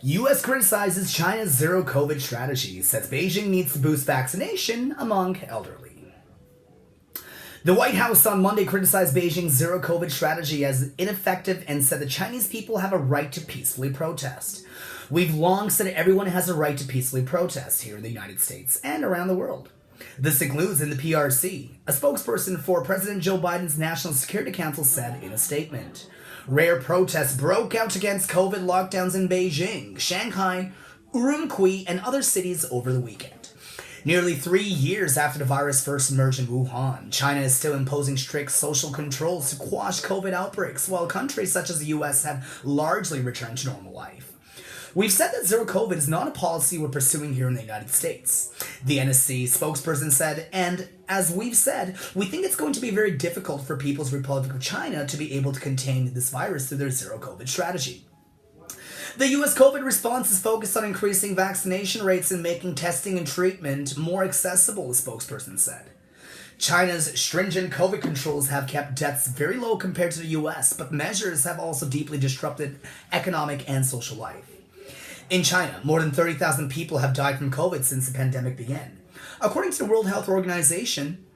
U.S. criticizes China's zero-COVID strategy, says Beijing needs to boost vaccination among elderly. The White House on Monday criticized Beijing's zero-COVID strategy as ineffective and said the Chinese people have a right to peacefully protest. We've long said everyone has a right to peacefully protest here in the United States and around the world. This includes in the PRC, a spokesperson for President Joe Biden's National Security Council said in a statement. Rare protests broke out against COVID lockdowns in Beijing, Shanghai, Urumqi, and other cities over the weekend. Nearly 3 years after the virus first emerged in Wuhan, China is still imposing strict social controls to quash COVID outbreaks, while countries such as the US have largely returned to normal life. We've said that zero COVID is not a policy we're pursuing here in the United States, the NSC spokesperson said, and as we've said, we think it's going to be very difficult for People's Republic of China to be able to contain this virus through their zero COVID strategy. The U.S. COVID response is focused on increasing vaccination rates and making testing and treatment more accessible, the spokesperson said. China's stringent COVID controls have kept deaths very low compared to the U.S., but measures have also deeply disrupted economic and social life. In China, more than 30,000 people have died from COVID since the pandemic began. According to the World Health Organization,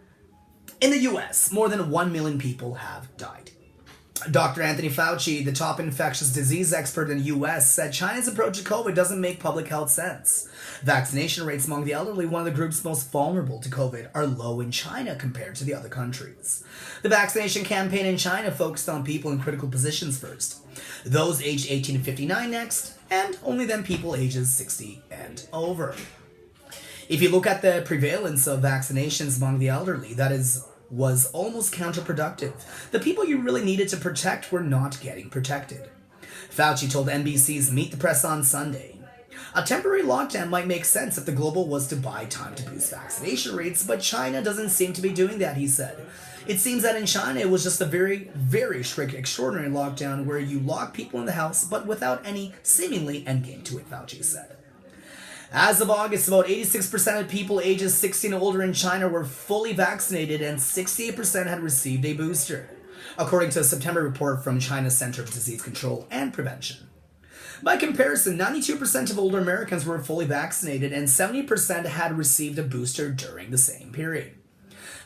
in the US, more than 1 million people have died. Dr. Anthony Fauci, the top infectious disease expert in the US, said China's approach to COVID doesn't make public health sense. Vaccination rates among the elderly, one of the groups most vulnerable to COVID, are low in China compared to the other countries. The vaccination campaign in China focused on people in critical positions first, those aged 18 to 59 next, and only then people ages 60 and over. If you look at the prevalence of vaccinations among the elderly, was almost counterproductive. The people you really needed to protect were not getting protected. Fauci told NBC's Meet the Press on Sunday. A temporary lockdown might make sense if the global was to buy time to boost vaccination rates, but China doesn't seem to be doing that, he said. It seems that in China it was just a very, very strict, extraordinary lockdown where you lock people in the house, but without any seemingly endgame to it, Fauci said. As of August, about 86% of people ages 16 and older in China were fully vaccinated and 68% had received a booster, according to a September report from China's Center for Disease Control and Prevention. By comparison, 92% of older Americans were fully vaccinated and 70% had received a booster during the same period.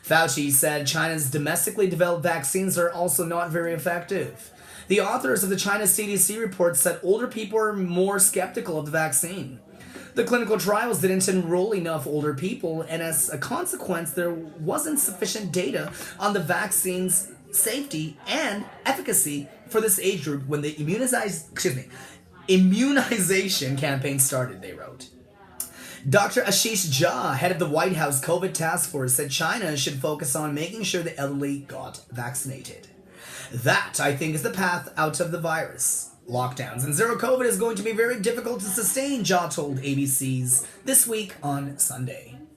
Fauci said China's domestically developed vaccines are also not very effective. The authors of the China CDC report said older people are more skeptical of the vaccine. The clinical trials didn't enroll enough older people, and as a consequence, there wasn't sufficient data on the vaccine's safety and efficacy for this age group when the immunization campaign started, they wrote. Dr. Ashish Jha, head of the White House COVID task force, said China should focus on making sure the elderly got vaccinated. That, I think, is the path out of the virus. Lockdowns and zero COVID is going to be very difficult to sustain, Jha told ABC's This Week on Sunday.